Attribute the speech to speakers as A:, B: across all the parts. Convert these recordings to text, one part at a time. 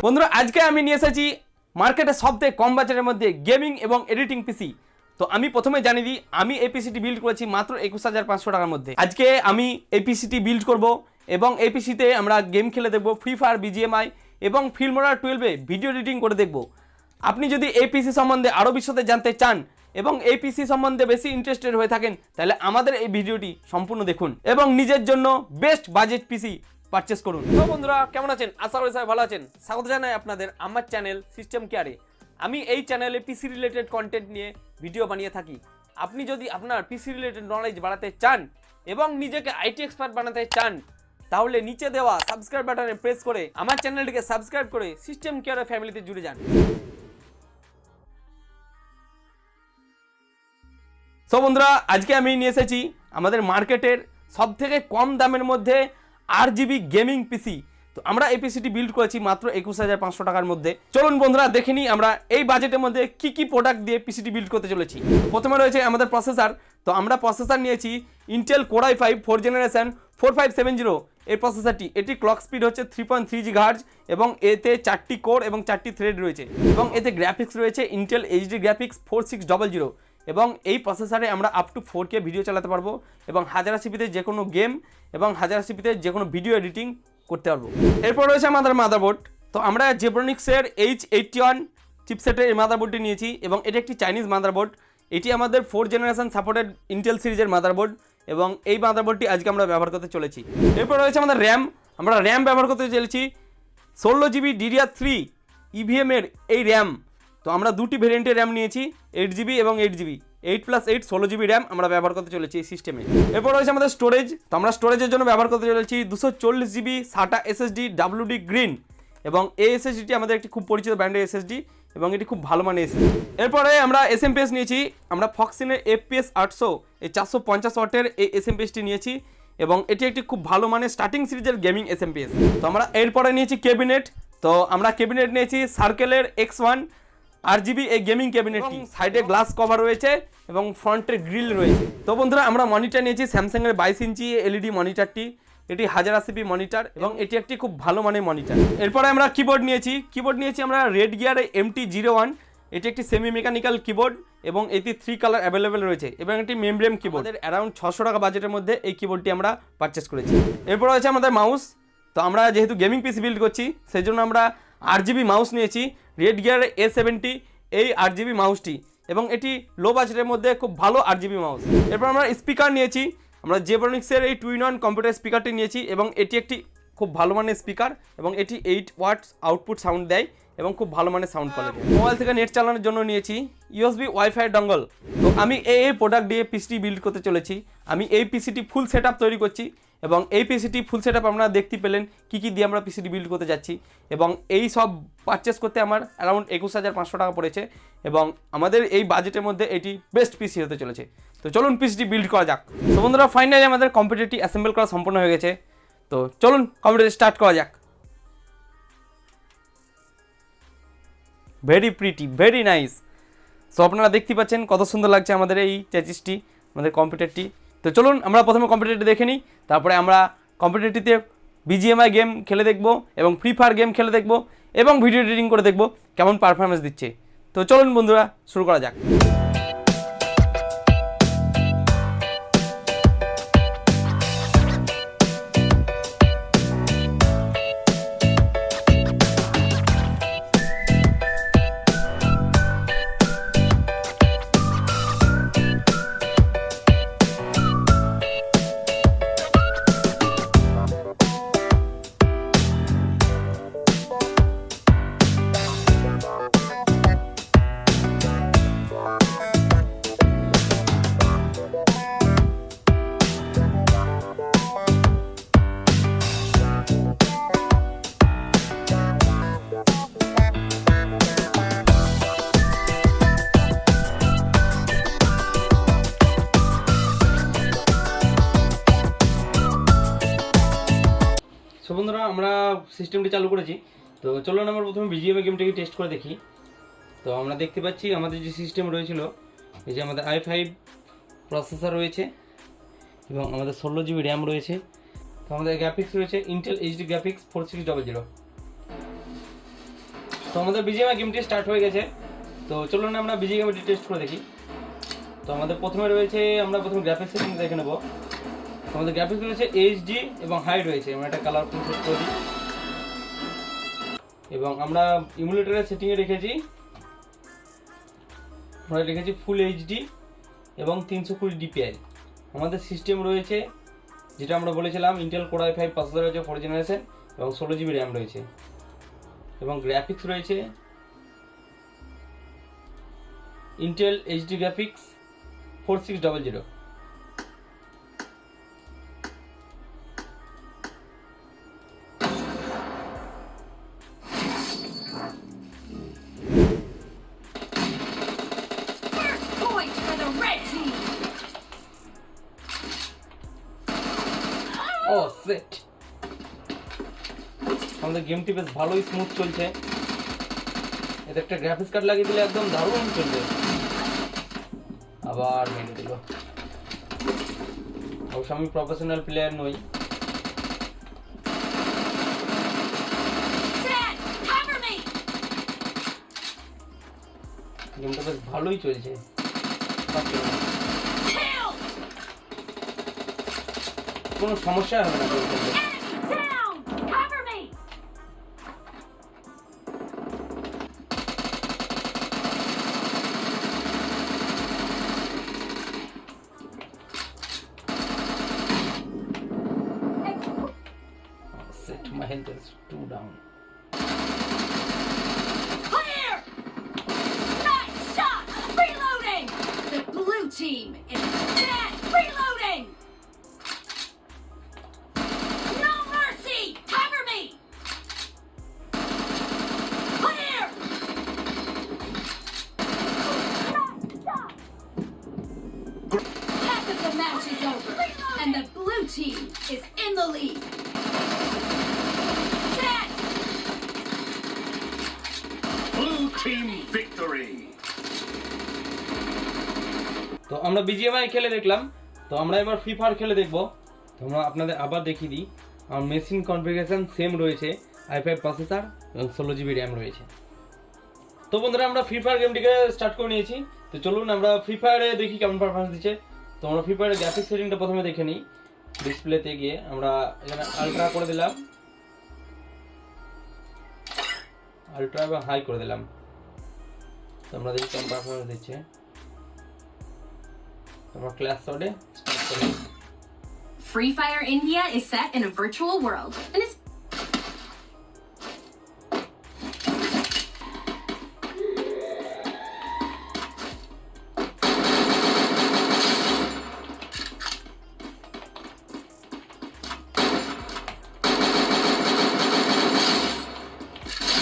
A: বন্ধুরা আজকে আমি নিয়ে এসেছি মার্কেটে সবথেকে কম বাজেটের মধ্যে গেমিং এবং এডিটিং পিসি। তো আমি প্রথমে জানিয়ে দিই, আমি এই পিসিটি বিল্ড করেছি মাত্র 21,500 টাকার মধ্যে। আজকে আমি এই পিসিটি বিল্ড করব এবং এই পিসিতে আমরা গেম খেলে দেখব, ফ্রি ফায়ার, বিজিএমআই এবং ফিল্মোরা 12-এ ভিডিও এডিটিং করে দেখব। আপনি যদি এই পিসি সম্বন্ধে আরও বিশদে জানতে চান এবং এই পিসি সম্বন্ধে বেশি ইন্টারেস্টেড হয়ে থাকেন, তাহলে আমাদের এই ভিডিওটি সম্পূর্ণ দেখুন এবং নিজের জন্য বেস্ট বাজেট পিসি পারচেস করুন। তো বন্ধুরা কেমন আছেন? আশা করি সবাই ভালো আছেন। স্বাগত জানাই আপনাদের আমার চ্যানেল সিস্টেম কেয়ারে। আমি এই চ্যানেলে পিসি রিলেটেড কন্টেন্ট নিয়ে ভিডিও বানিয়ে থাকি। আপনি যদি আপনার পিসি রিলেটেড নলেজ বাড়াতে চান এবং নিজেকে আইটি এক্সপার্ট বানাতে চান, তাহলে নিচে দেওয়া সাবস্ক্রাইব বাটনে প্রেস করে আমার চ্যানেলটিকে সাবস্ক্রাইব করে সিস্টেম কেয়ারের ফ্যামিলিতে জুড়ে যান। সো বন্ধুরা আজকে আমি নিয়ে এসেছি আমাদের মার্কেটের সবথেকে কম দামের মধ্যে RGB গেমিং পিসি। তো আমরা এই পিসিটি বিল্ড করেছি মাত্র 21,500 টাকার মধ্যে। চলুন বন্ধুরা দেখে নিই আমরা এই বাজেটের মধ্যে কি কি প্রোডাক্ট দিয়ে পিসিটি বিল্ড করতে চলেছি। প্রথমে রয়েছে আমাদের প্রসেসর। তো আমরা প্রসেসর নিয়েছি Intel core i5 4th generation 4570 এই প্রসেসরটি। এটি ক্লক স্পিড হচ্ছে 3.3 GHz এবং এতে 4টি কোর এবং 4টি থ্রেড রয়েছে এবং এতে গ্রাফিক্স রয়েছে ইন্টেল HD গ্রাফিক্স 4600 এবং এই প্রসেসরে আমরা আপ টু 4K ভিডিও চালাতে পারবো এবং 1080pতে যে কোনো গেম এবং 1080pতে যে কোনো ভিডিও এডিটিং করতে পারবো। এরপর রয়েছে আমাদের মাদারবোর্ড। তো আমরা জেব্রোনিক্সের H81 চিপসেটের এই মাদারবোর্ডটি নিয়েছি এবং এটি একটি চাইনিজ মাদারবোর্ড। এটি আমাদের 4th জেনারেশন সাপোর্টেড ইন্টেল সিরিজের মাদারবোর্ড এবং এই মাদারবোর্ডটি আজকে আমরা ব্যবহার করতে চলেছি। এরপর রয়েছে আমাদের র্যাম। আমরা র্যাম ব্যবহার করতে চলেছি 16GB DDR3 EVM এর এই র্যাম। তো আমরা দুটি ভেরিয়েন্টের র্যাম নিয়েছি, 8GB এবং 8GB, 8+8 16GB র্যাম আমরা ব্যবহার করতে চলেছি এই সিস্টেমে। এরপর রয়েছে আমাদের স্টোরেজ। তো আমরা স্টোরেজের জন্য ব্যবহার করতে চলেছি 240GB SATA SSD WD green এবং এই SSDটি আমাদের একটি খুব পরিচিত ব্র্যান্ডের SSD এবং এটি খুব ভালো মানের SSD। এরপরে আমরা SMPS নিয়েছি। আমরা ফক্সিনের FPS 800 এই 450 ওয়াটের এই SMPSটি নিয়েছি এবং এটি একটি খুব ভালো মানের স্টার্টিং সিরিজের গেমিং SMPS। তো আমরা এরপরে নিয়েছি ক্যাবিনেট। তো আমরা ক্যাবিনেট নিয়েছি সার্কেলের X1 RGB এই গেমিং ক্যাবিনেটটি। সাইডে গ্লাস কভার রয়েছে এবং ফ্রন্টে গ্রিল রয়েছে। তো বন্ধুরা আমরা মনিটর নিয়েছি স্যামসাংয়ের 22 ইঞ্চি LED মনিটরটি। এটি 1080p মনিটর এবং এটি একটি খুব ভালো মানের মনিটর। এরপরে আমরা কিবোর্ড নিয়েছি আমরা রেড গিয়ারের MT01। এটি একটি সেমি মেকানিক্যাল কিবোর্ড এবং এটি 3 কালার অ্যাভেলেবেল রয়েছে এবং একটি মেমব্রেন কিবোর্ড। অ্যারাউন্ড 600 টাকা বাজেটের মধ্যে এই কিবোর্ডটি আমরা পারচেস করেছি। এরপর রয়েছে আমাদের মাউস। তো আমরা যেহেতু গেমিং পিসি বিল্ড করছি সেই জন্য আমরা RGB মাউস নিয়েছি, রেড গিয়ারের A70 এই RGB মাউসটি এবং এটি লো বাজেটের মধ্যে খুব ভালো RGB মাউস। এরপর আমরা স্পিকার নিয়েছি। আমরা জেব্রোনিক্সের এই 2-in-1 কম্পিউটার স্পিকারটি নিয়েছি এবং এটি একটি খুব ভালো মানের স্পিকার এবং এটি 8 ওয়াটস আউটপুট সাউন্ড দেয় এবং খুব ভালো মানের সাউন্ড কোয়ালিটি। মোবাইল থেকে নেট চালানোর জন্য নিয়েছি USB ওয়াইফাই ডঙ্গল। তো আমি এই প্রোডাক্ট দিয়ে পিসিটি বিল্ড করতে চলেছি। আমি এই পিসিটি ফুল সেটআপ তৈরি করছি এবং এই পিসিটি ফুল সেটআপ আপনারা দেখতে পেলেন কী কী দিয়ে আমরা পিসিটি বিল্ড করতে যাচ্ছি এবং এই সব পারচেস করতে আমার অ্যারাউন্ড 21,500 টাকা পড়েছে এবং আমাদের এই বাজেটের মধ্যে এটি বেস্ট পিসি হতে চলেছে। তো চলুন পিসিটি বিল্ড করা যাক। তো বন্ধুরা ফাইনালি আমাদের কম্পিউটারটি অ্যাসেম্বল করা সম্পূর্ণ হয়ে গেছে। তো চলুন কম্পিউটার স্টার্ট করা যাক। Very pretty, very nice. So আপনারা দেখতে পাচ্ছেন কত সুন্দর লাগছে আমাদের এই চ্যাচিসটি, আমাদের কম্পিউটারটি। তো চলুন আমরা প্রথমে কম্পিউটারটি দেখে নিই, তারপরে আমরা কম্পিউটারটিতে বিজিএমআই গেম খেলে দেখব এবং ফ্রি ফায়ার গেম খেলে দেখব এবং ভিডিও এডিটিং করে দেখব কেমন পারফরমেন্স দিচ্ছে। তো চলুন বন্ধুরা শুরু করা যাক। সো বন্ধুরা আমরা সিস্টেমটি চালু করেছি। তো চলুন আমরা প্রথমে বিজিএমআই গেমটাকে টেস্ট করে দেখি। তো আমরা দেখতে পাচ্ছি আমাদের যে সিস্টেম রয়েছিল, এই যে আমাদের i5 প্রসেসর রয়েছে এবং আমাদের 16GB র্যাম রয়েছে। তো আমাদের গ্রাফিক্স রয়েছে ইন্টেল HD গ্রাফিক্স 4600। তো আমাদের বিজিএমআই গেমটি স্টার্ট হয়ে গেছে। তো চলুন আমরা বিজিএমআইটি টেস্ট করে দেখি। তো আমাদের প্রথমে রয়েছে, আমরা প্রথমে গ্রাফিক্স সেটিং দেখে নেব। আমাদের গ্রাফিক্স রয়েছে এইচডি এবং হাই রয়েছে। আমরা একটা কালার সেট করে দিই এবং আমরা ইমুলেটরের সেটিংয়ে রেখেছি, আমরা রেখেছি ফুল এইচডি এবং 320 DPI। আমাদের সিস্টেম রয়েছে যেটা আমরা বলেছিলাম ইন্টেল কোর i5 প্রসেসর রয়েছে 4th জেনারেশন এবং 16GB র্যাম রয়েছে এবং গ্রাফিক্স রয়েছে ইন্টেল এইচডি গ্রাফিক্স 4600। ও সেট, আমাদের গেমটি বেশ ভালোই স্মুথ চলছে। এতে একটা গ্রাফিক্স কার্ড লাগিয়ে দিলে একদম দারুণ চলবে। আবার মেরে দিল। অবশ্য আমি প্রফেশনাল প্লেয়ার নই। গেমটা বেশ ভালোই চলছে। কোনো সমস্যা হবে না। Set my health is 2 down.
B: Clear! Nice shot! Reloading! The blue team is dead! Reloading! No mercy! Cover me! Clear! Nice shot! Half of the match is over, and the blue team is in the lead.
C: Blue team victory.
A: তো আমরা BGMI খেলে দেখলাম। তো আমরা এবার free fire খেলে দেখব। তো আমরা আপনাদের আবার দেখিয়ে দিই, আমার মেশিন কনফিগারেশন সেম রয়েছে, i5 প্রসেসর এবং 16GB র্যাম রয়েছে। তো বন্ধুরা আমরা ফ্রি ফায়ার গেমটিকে স্টার্ট করে নিয়েছি। তো চলুন আমরা ফ্রি ফায়ারে দেখি কেমন পারফরম্যান্স দিচ্ছে। তো আমরা ফ্রি ফায়ারের গ্রাফিক্স সেটিংটা প্রথমে দেখে নিই। ডিসপ্লেতে গিয়ে আমরা এখানে আলট্রা করে দিলাম, আলট্রা এবং হাই করে দিলাম। তো আমরা দেখি কেমন পারফরম্যান্স দিচ্ছে। আমরা ক্লাস মোডে স্টার্ট করি।
B: Free Fire India is set in a virtual world and it's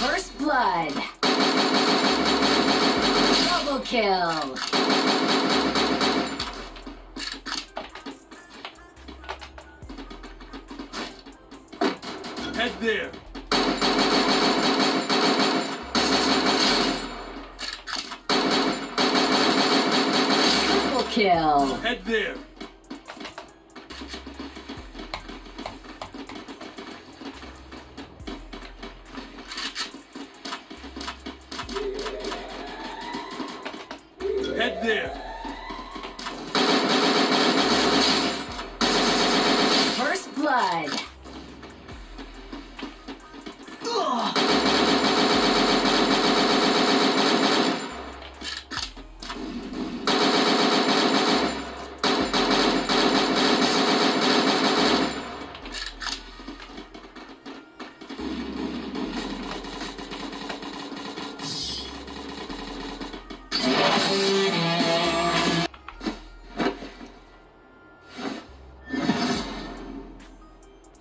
B: First blood. Double kill.
C: Head there.
B: Triple kill.
C: Head there. Head there.
B: First blood.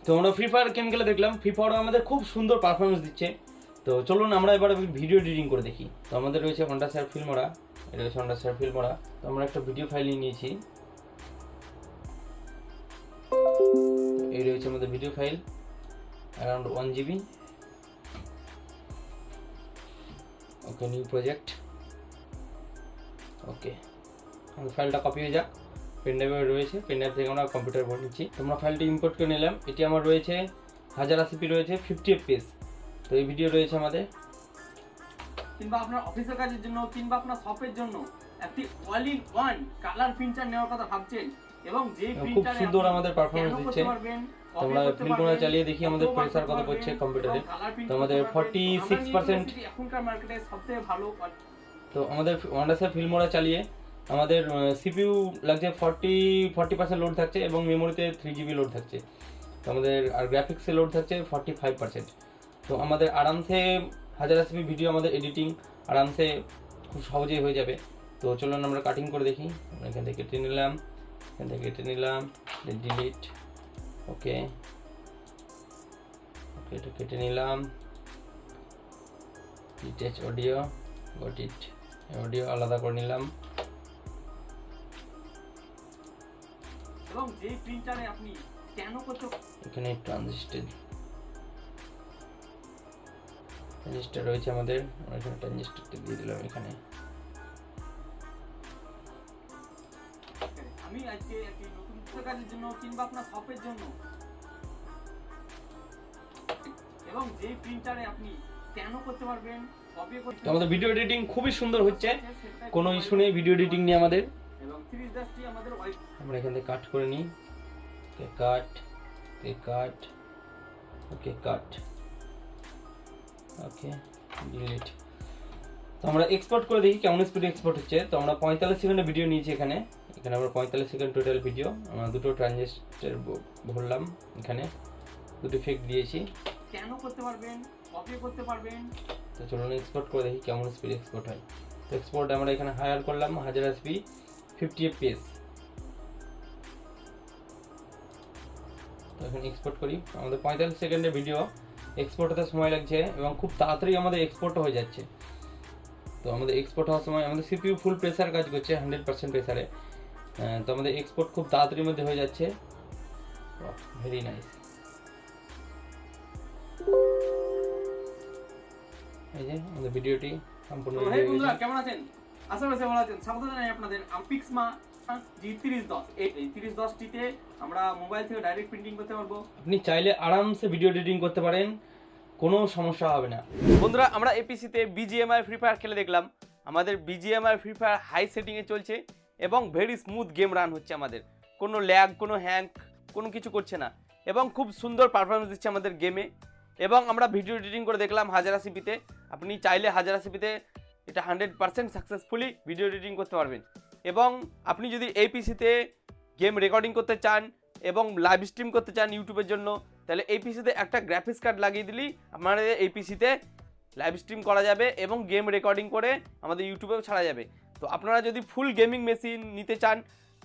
A: তো আমরা ফ্রি ফায়ার গেম খেলে দেখলাম, free ফায়ারও আমাদের খুব সুন্দর performance দিচ্ছে। তো চলুন আমরা এবার ভিডিও এডিটিং করে দেখি। তো আমাদের রয়েছে হন্ডা শেয়ার ফিল্ম মোড়া, এটা হচ্ছে হন্ডা শেয়ার ফিল্ম মোড়া। তো আমরা একটা ভিডিও ফাইল নিয়েছি, এই রয়েছে আমাদের ভিডিও ফাইল অ্যারাউন্ড 1GB। ওকে, নিউ প্রজেক্ট। ওকে, আমাদের ফাইলটা কপি হয়ে যাক। পেনড্রাইভে রয়েছে, পেনড্রাইভ থেকে আমরা কম্পিউটার করে নিচ্ছি। তোমরা ফাইলটি ইম্পোর্ট করে নিলাম। এটি আমার রয়েছে 1080p রয়েছে 50 fps। তো এই ভিডিও রয়েছে আমাদের কিংবা আপনার অফিসের কাজের জন্য কিংবা আপনার শপের জন্য একটি all in one colour printer নেওয়ার কথা ভাবছেন এবং যে প্রিন্টারে
D: খুব সুন্দর আমাদের পারফরম্যান্স দিচ্ছে। তোমরা প্রিন্টারটা চালিয়ে দেখি আমাদের প্রেসার কত পড়ছে কম্পিউটারে। তো আমাদের 46%
A: এখনকার মার্কেটে সবথেকে ভালো।
D: তো আমাদের ওয়ান্ডারসের ফিল্মোরা চালিয়ে আমাদের সিপিইউ লাগছে 40% লোড থাকছে এবং মেমোরিতে 3GB লোড থাকছে। তো আমাদের আর গ্রাফিক্সে লোড থাকছে 45%। তো আমাদের আরামসে 1080p ভিডিও আমাদের এডিটিং আরামসে খুব সহজেই হয়ে যাবে। তো চলুন আমরা কাটিং করে দেখি। এখান থেকে কেটে নিলাম, ডিলিট, ওকে এটা কেটে নিলাম, detach audio, got it, audio আলাদা করে নিলাম।
A: এবং যে প্রিন্টারে আপনি কেন করতে
D: এখানে ট্রানজিস্টর রয়েছে আমাদের, এখানে ট্রানজিস্টরটা দিয়ে দিলাম। এখানে
A: আমি আজকে একটি নতুন কাজের জন্য কিংবা আপনার শপের জন্য এবং যে প্রিন্টারে আপনি কেন করতে পারবেন কপি করতে।
D: তো আমাদের ভিডিও এডিটিং খুবই সুন্দর হচ্ছে, কোনো ইস্যু নেই ভিডিও এডিটিং নিয়ে আমাদের।
A: এবং 3010টি আমাদের
D: আমরা এখান থেকে কাট করে নিই, ওকে ডিলিট। তো আমরা এক্সপোর্ট করে দেখি কেমন স্পিডে এক্সপোর্ট হচ্ছে। তো আমরা 45 সেকেন্ডের ভিডিও নিয়েছি এখানে আমরা 45 সেকেন্ড টোটাল ভিডিও। আমরা দুটো ট্রানজিস্টর ভরলাম, এখানে দুটো ইফেক্ট দিয়েছি।
A: কেন করতে পারবেন কপি করতে পারবেন।
D: তো চলুন এক্সপোর্ট করে দেখি কেমন স্পিড এক্সপোর্ট হয়। তো এক্সপোর্ট আমরা এখানে হায়ার করলাম 1080p 50 fps। তো এখন এক্সপোর্ট করি। আমাদের 45 সেকেন্ডের ভিডিও এক্সপোর্ট হতে সময় লাগছে এবং খুব তাড়াতাড়ি আমাদের এক্সপোর্ট হয়ে যাচ্ছে। তো আমাদের এক্সপোর্ট হওয়ার সময় আমাদের সিপিইউ ফুল প্রেসার কাজ করছে 100% প্রেসারে। তো আমাদের এক্সপোর্ট খুব তাড়াতাড়ির মধ্যে হয়ে যাচ্ছে। Very nice. এই যে আমাদের ভিডিওটি সম্পূর্ণ হয়ে গেছে।
A: বন্ধুরা কেমন আছেন? আশা করি ভালো আছেন। স্বাগত জানাই আপনাদের পিক্সমা G3010। এই 3010টিতে আমরা মোবাইল থেকে ডাইরেক্ট প্রিন্টিং করতে পারবো।
D: আপনি চাইলে আরামসে ভিডিও এডিটিং করতে পারেন, কোনো সমস্যা হবে না।
A: বন্ধুরা আমরা এপিসিতে বিজিএমআই ফ্রি ফায়ার খেলে দেখলাম। আমাদের বিজিএমআই ফ্রি ফায়ার হাই সেটিংয়ে চলছে এবং ভেরি স্মুথ গেম রান হচ্ছে। আমাদের কোনো ল্যাগ কোনো হ্যাং কোনো কিছু করছে না এবং খুব সুন্দর পারফরমেন্স দিচ্ছে আমাদের গেমে। এবং আমরা ভিডিও এডিটিং করে দেখলাম 1080pতে। আপনি চাইলে 1080pতে এটা 100% সাকসেসফুলি ভিডিও এডিটিং করতে পারবেন। এবং আপনি যদি এই পিসিতে গেম রেকর্ডিং করতে চান এবং লাইভ স্ট্রিম করতে চান ইউটিউবের জন্য, তাহলে এই পিসিতে একটা গ্রাফিক্স কার্ড লাগিয়ে দিলেই আমাদের এই পিসিতে লাইভ স্ট্রিম করা যাবে এবং গেম রেকর্ডিং করে আমাদের ইউটিউবেও ছাড়া যাবে। তো আপনারা যদি ফুল গেমিং মেশিন নিতে চান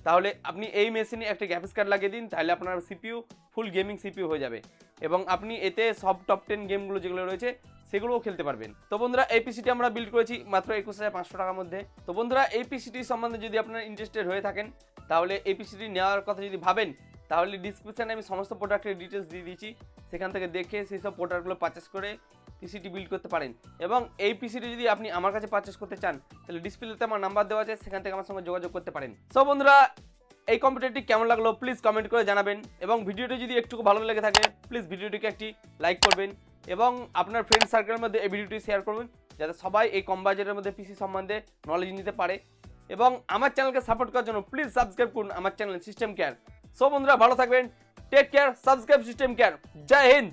A: তাহলে আপনি এই মেশিনে একটা গ্রাফিক্স কার্ড লাগিয়ে দিন, তাহলে আপনার সিপিইউ ফুল গেমিং সিপিইউ হয়ে যাবে এবং আপনি এতে সব টপ 10 গেমগুলো যেগুলো রয়েছে সেগুলোও খেলতে পারবেন। তো বন্ধুরা এই পিসিটি আমরা বিল্ড করেছি মাত্র 21,500 টাকার মধ্যে। তো বন্ধুরা এই পিসিটি সম্বন্ধে যদি আপনারা ইন্টারেস্টেড হয়ে থাকেন তাহলে এই পিসিটি নেওয়ার কথা যদি ভাবেন তাহলে ডিসক্রিপশানে আমি সমস্ত প্রোডাক্টের ডিটেলস দিয়ে দিয়েছি, সেখান থেকে দেখে সেই সব প্রোডাক্টগুলো পারচেস করে পিসিটি বিল্ড করতে পারেন। এবং এই পিসিটি যদি আপনি আমার কাছে পারচেস করতে চান তাহলে ডিসপ্লেতে আমার নাম্বার দেওয়া আছে, সেখান থেকে আমার সঙ্গে যোগাযোগ করতে পারেন। সো বন্ধুরা এই কম্পিউটারটি কেমন লাগলো প্লিজ কমেন্ট করে জানাবেন এবং ভিডিওটি যদি একটু ভালো লেগে থাকে প্লিজ ভিডিওটিকে একটি লাইক করবেন এবং আপনার ফ্রেন্ড সার্কেলের মধ্যে এই ভিডিওটি শেয়ার করবেন যাতে সবাই এই কম বাজেটের মধ্যে পিসি সম্বন্ধে নলেজ নিতে পারে। এবং আমার চ্যানেলকে সাপোর্ট করার জন্য প্লিজ সাবস্ক্রাইব করুন আমার চ্যানেল সিস্টেম কেয়ার। সো বন্ধুরা ভালো থাকবেন, take care, subscribe system care. জয় হিন্দ।